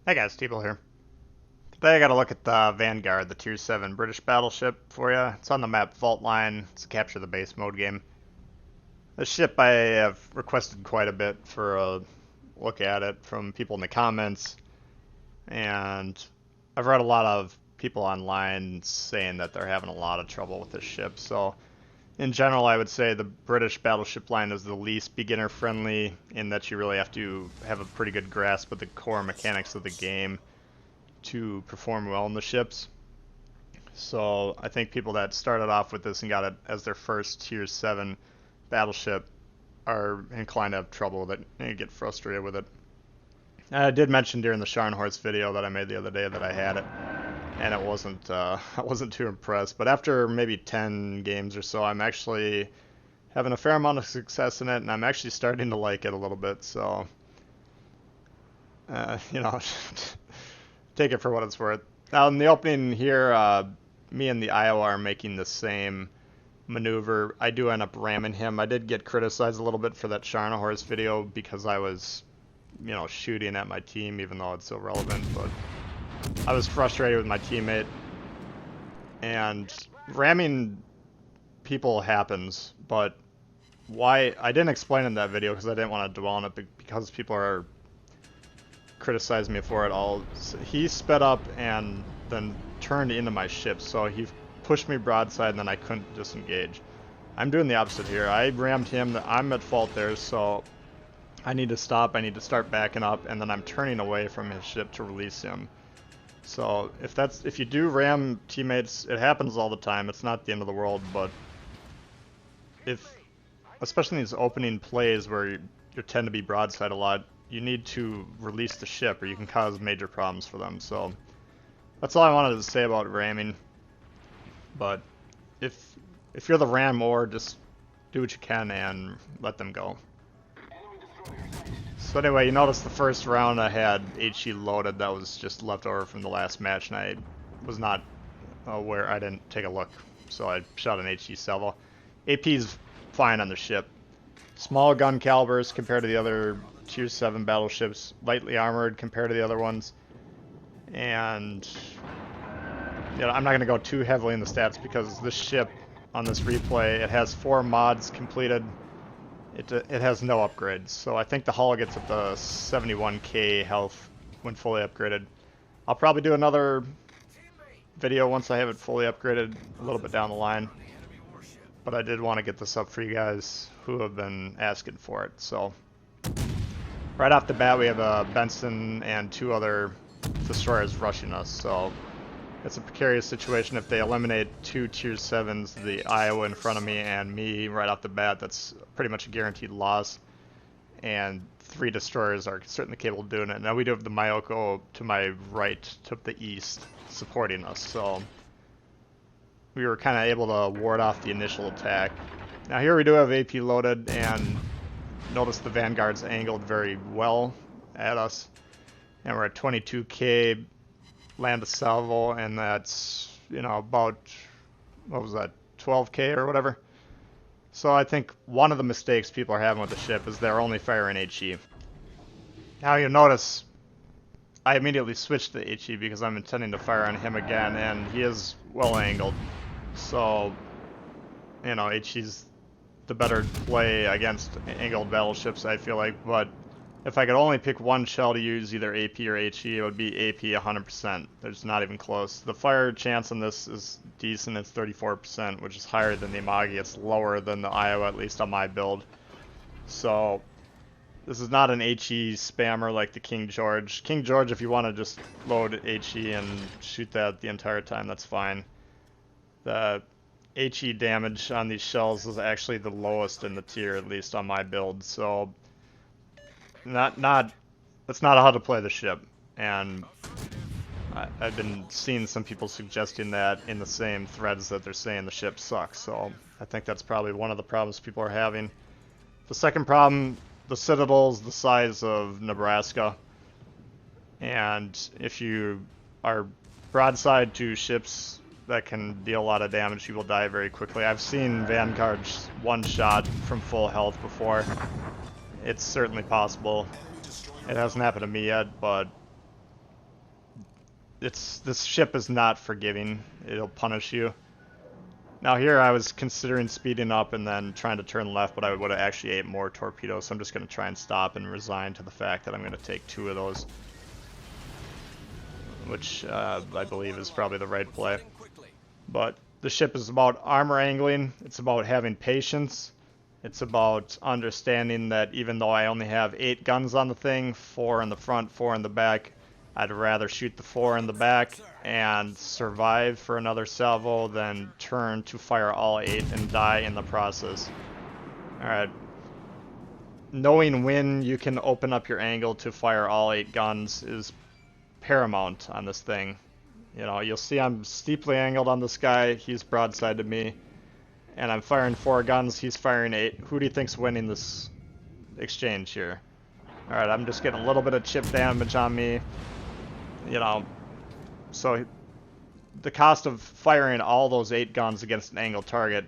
Hey guys, Steeple here. Today I got to look at the Vanguard, the Tier 7 British Battleship for you. It's on the map Fault Line. It's a capture the base mode game. This ship I have requested quite a bit for a look at it from people in the comments, and I've read a lot of people online saying that they're having a lot of trouble with this ship. So in general, I would say the British battleship line is the least beginner friendly in that you really have to have a pretty good grasp of the core mechanics of the game to perform well in the ships. So I think people that started off with this and got it as their first Tier 7 battleship are inclined to have trouble with it and get frustrated with it. I did mention during the Scharnhorst video that I made the other day that I had it, and it wasn't I wasn't too impressed. But after maybe 10 games or so, I'm actually having a fair amount of success in it, and I'm actually starting to like it a little bit. So, you know, take it for what it's worth. Now in the opening here, me and the Iowa are making the same maneuver. I do end up ramming him. I did get criticized a little bit for that Scharnhorst video because I was, shooting at my team even though it's irrelevant, but I was frustrated with my teammate. And ramming people happens, but why I didn't explain in that video because I didn't want to dwell on it because people are criticizing me for it all. He sped up and then turned into my ship, so he pushed me broadside and then I couldn't disengage. I'm doing the opposite here. I rammed him. I'm at fault there, so I need to stop. I need to start backing up, and then I'm turning away from his ship to release him. So if you do ram teammates, it happens all the time. It's not the end of the world, but especially in these opening plays where you tend to be broadside a lot, you need to release the ship or you can cause major problems for them. So that's all I wanted to say about ramming. But if you're the rammer, just do what you can and let them go. So anyway, you notice the first round I had HE loaded. That was just left over from the last match, and I was not aware. I didn't take a look, so I shot an HE salvo. AP's fine on the ship. Small gun calibers compared to the other Tier 7 battleships, lightly armored compared to the other ones, and I'm not going to go too heavily in the stats because this ship on this replay, it has 4 mods completed. It has no upgrades, so I think the hull gets up to 71k health when fully upgraded. I'll probably do another video once I have it fully upgraded a little bit down the line, but I did want to get this up for you guys who have been asking for it. So right off the bat, we have a Benson and 2 other destroyers rushing us, so it's a precarious situation. If they eliminate 2 Tier 7s, the Iowa in front of me and me right off the bat, that's pretty much a guaranteed loss. And 3 destroyers are certainly capable of doing it. Now we do have the Myoko to my right, to the east, supporting us, so we were kind of able to ward off the initial attack. Now here we do have AP loaded, and notice the Vanguard's angled very well at us. And we're at 22k land a salvo, and that's, about, what was that, 12k or whatever. So I think one of the mistakes people are having with the ship is they're only firing HE. Now you'll notice I immediately switched to HE because I'm intending to fire on him again, and he is well angled. So, HE's the better play against angled battleships, I feel like, but if I could only pick one shell to use, either AP or HE, it would be AP 100%. There's not even close. The fire chance on this is decent. It's 34%, which is higher than the Amagi. It's lower than the Iowa, at least on my build. So this is not an HE spammer like the King George. King George, if you want to just load HE and shoot that the entire time, that's fine. The HE damage on these shells is actually the lowest in the tier, at least on my build. So that's not how to play the ship, and I've been seeing some people suggesting that in the same threads that they're saying the ship sucks, so I think that's probably one of the problems people are having. The second problem, the Citadel's the size of Nebraska, and if you are broadside to ships that can deal a lot of damage, you will die very quickly. I've seen Vanguards one shot from full health before. It's certainly possible. It hasn't happened to me yet, but this ship is not forgiving. It'll punish you. Now here I was considering speeding up and then trying to turn left, but I would have actually ate more torpedoes, so I'm just going to try and stop and resign to the fact that I'm going to take 2 of those, which I believe is probably the right play. But the ship is about armor angling, it's about having patience, it's about understanding that even though I only have 8 guns on the thing, 4 in the front, 4 in the back, I'd rather shoot the 4 in the back and survive for another salvo than turn to fire all 8 and die in the process. Alright. Knowing when you can open up your angle to fire all 8 guns is paramount on this thing. You know, you'll see I'm steeply angled on this guy, he's broadside to me, and I'm firing 4 guns, he's firing 8. Who do you think's winning this exchange here? Alright, I'm just getting a little bit of chip damage on me. You know, so the cost of firing all those 8 guns against an angled target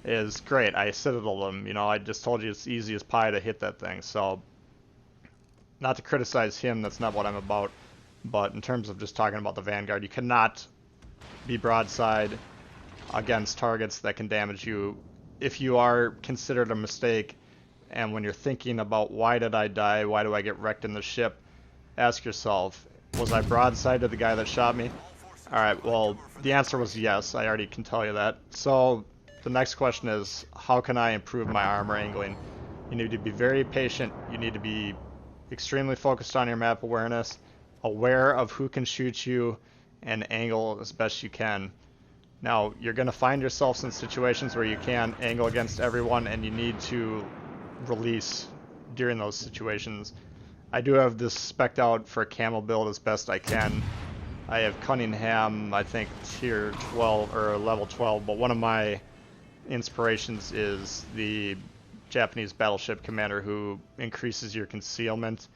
is great. I citadeled them, you know, I just told you it's easy as pie to hit that thing, so not to criticize him, that's not what I'm about, but in terms of just talking about the Vanguard, you cannot be broadside against targets that can damage you if you are considered a mistake, and when you're thinking about why did I die, why do I get wrecked in the ship, ask yourself, was I broadside to the guy that shot me? Alright, well, the answer was yes, I already can tell you that. So, the next question is, how can I improve my armor angling? You need to be very patient, you need to be extremely focused on your map awareness, aware of who can shoot you, and angle as best you can. Now, you're going to find yourselves in situations where you can't angle against everyone, and you need to release during those situations. I do have this spec'd out for a camo build as best I can. I have Cunningham, I think tier 12 or level 12, but one of my inspirations is the Japanese battleship commander who increases your concealment.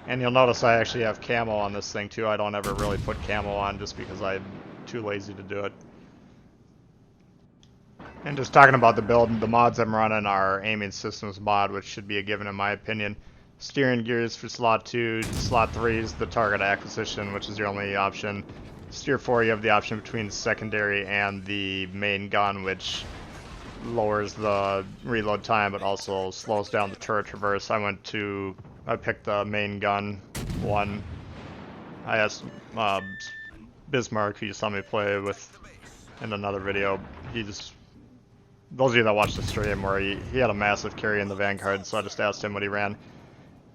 And you'll notice I actually have camo on this thing too. I don't ever really put camo on just because I'm too lazy to do it. And just talking about the build, the mods I'm running are aiming systems mod, which should be a given in my opinion. Steering gears for slot 2, slot 3 is the target acquisition, which is your only option. Steer 4, you have the option between secondary and the main gun, which lowers the reload time but also slows down the turret traverse. I picked the main gun one. I asked Bismarck, who you saw me play with in another video, those of you that watched the stream where he had a massive carry in the Vanguard, so I just asked him what he ran.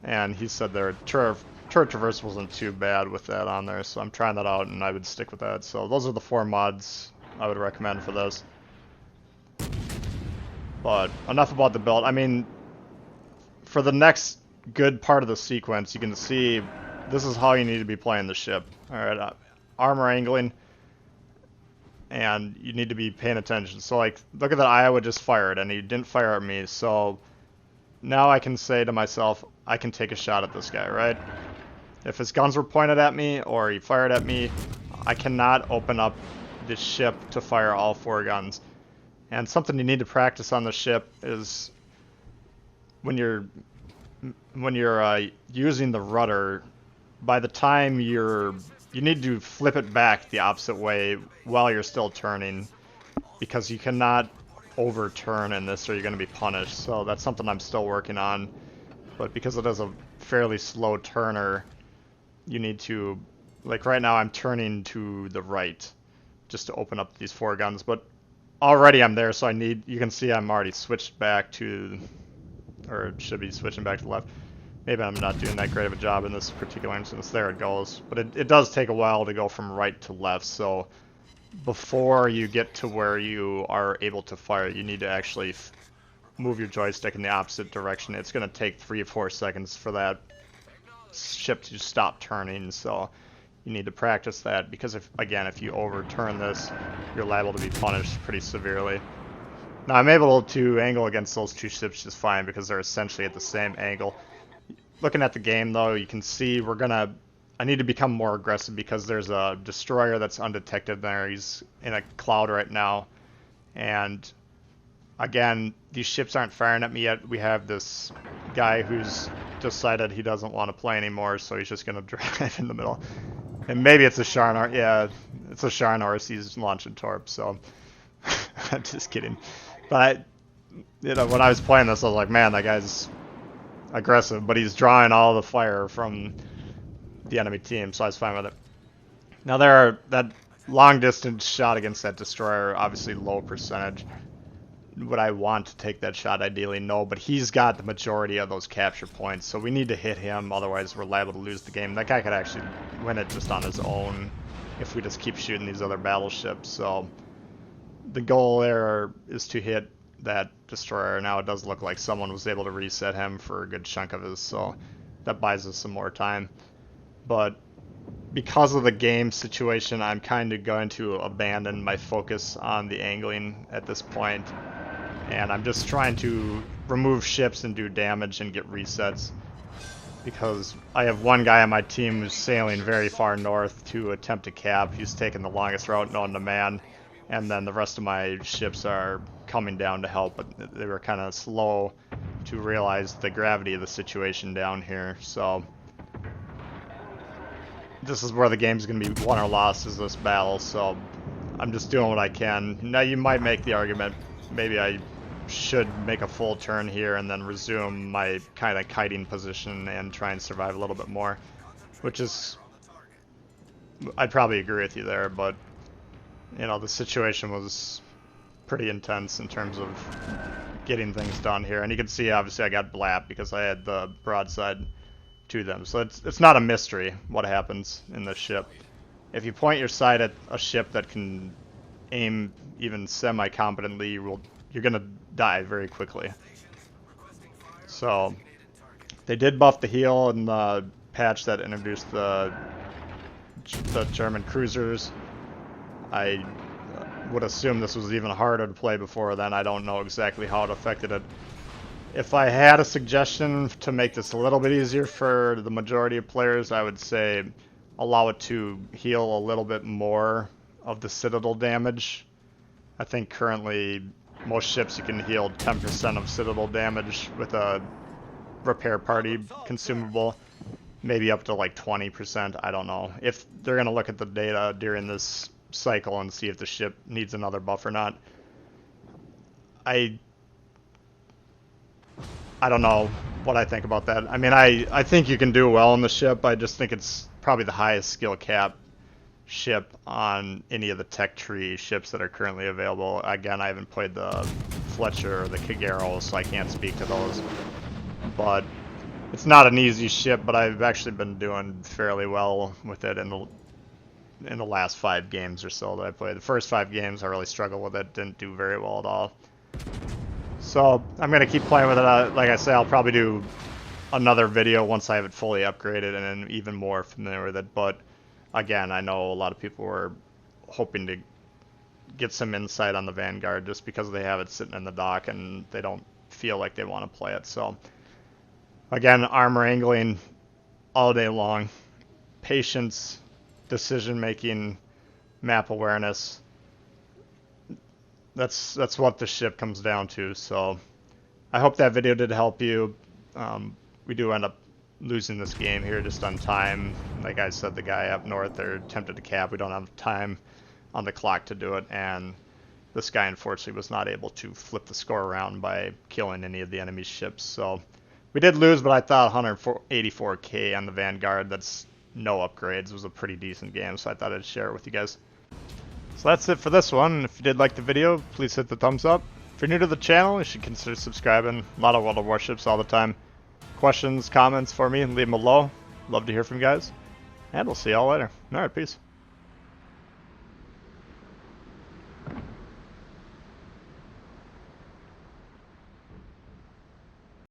And he said their turret traverse wasn't too bad with that on there, so I'm trying that out and I would stick with that. So those are the 4 mods I would recommend for this. But enough about the build. I mean, for the next good part of the sequence, you can see this is how you need to be playing the ship. Alright, armor angling, and you need to be paying attention. So like, look at that Iowa just fired, and he didn't fire at me, so now I can say to myself, I can take a shot at this guy, right? If his guns were pointed at me, or he fired at me, I cannot open up this ship to fire all 4 guns. And something you need to practice on the ship is when you're using the rudder, by the time you need to flip it back the opposite way while you're still turning, because you cannot overturn in this or you're going to be punished. So that's something I'm still working on, but because it is a fairly slow turner, you need to, like right now I'm turning to the right just to open up these 4 guns, but already I'm there, so you can see I'm already switched back to, or should be switching back to the left. Maybe I'm not doing that great of a job in this particular instance. There it goes. But it does take a while to go from right to left, so before you get to where you are able to fire, you need to actually move your joystick in the opposite direction. It's going to take 3 or 4 seconds for that ship to stop turning, so you need to practice that, because if you overturn this, you're liable to be punished pretty severely. Now I'm able to angle against those 2 ships just fine because they're essentially at the same angle. Looking at the game though, you can see I need to become more aggressive because there's a destroyer that's undetected there. He's in a cloud right now. And again, these ships aren't firing at me yet. We have this guy who's decided he doesn't want to play anymore, so he's just going to drive in the middle. And maybe it's a Sharnor. Yeah, it's a Sharnor. He's launching torps, so I'm just kidding. But when I was playing this, I was like, man, that guy's aggressive, but he's drawing all the fire from the enemy team, so I was fine with it. Now that long distance shot against that destroyer, obviously low percentage. Would I want to take that shot? Ideally, no, but he's got the majority of those capture points, so we need to hit him, otherwise we're liable to lose the game. That guy could actually win it just on his own if we just keep shooting these other battleships, so the goal there is to hit that destroyer. Now it does look like someone was able to reset him for a good chunk of his, so that buys us some more time. But because of the game situation, I'm kind of going to abandon my focus on the angling at this point. And I'm just trying to remove ships and do damage and get resets. Because I have one guy on my team who's sailing very far north to attempt to cap. He's taking the longest route known to man. And then the rest of my ships are coming down to help, but they were kind of slow to realize the gravity of the situation down here. So this is where the game's going to be won or lost, is this battle. So I'm just doing what I can. Now you might make the argument, maybe I should make a full turn here and then resume my kind of kiting position and try and survive a little bit more, which is, I'd probably agree with you there, but the situation was pretty intense in terms of getting things done here. And you can see, obviously, I got blapped because I had the broadside to them. So it's not a mystery what happens in this ship. If you point your sight at a ship that can aim even semi-competently, you're going to die very quickly. So they did buff the heal in the patch that introduced the German cruisers. I would assume this was even harder to play before then. I don't know exactly how it affected it. If I had a suggestion to make this a little bit easier for the majority of players, I would say allow it to heal a little bit more of the Citadel damage. I think currently most ships you can heal 10% of Citadel damage with a repair party consumable. Maybe up to like 20%, I don't know. If they're going to look at the data during this cycle and see if the ship needs another buff or not. I don't know what I think about that. I mean, I think you can do well on the ship. I just think it's probably the highest skill cap ship on any of the tech tree ships that are currently available. Again, I haven't played the Fletcher or the Kagero, so I can't speak to those. But it's not an easy ship, but I've actually been doing fairly well with it in the last 5 games or so that I played. The first 5 games I really struggled with it, didn't do very well at all. So I'm going to keep playing with it. Like I say, I'll probably do another video once I have it fully upgraded and then even more familiar with it. But again, I know a lot of people were hoping to get some insight on the Vanguard just because they have it sitting in the dock and they don't feel like they want to play it. So again, armor angling all day long, patience, decision making, map awareness. That's what the ship comes down to. So I hope that video did help you. We do end up losing this game here just on time. Like I said, the guy up north, they're attempted to cap. We don't have time on the clock to do it, and this guy unfortunately was not able to flip the score around by killing any of the enemy ships. So we did lose, but I thought 184k on the Vanguard, that's no upgrades. It was a pretty decent game, so I thought I'd share it with you guys. So that's it for this one. If you did like the video, please hit the thumbs up. If you're new to the channel, you should consider subscribing. A lot of World of Warships all the time. Questions, comments for me, leave them below. Love to hear from you guys. And we'll see y'all later. Alright, peace.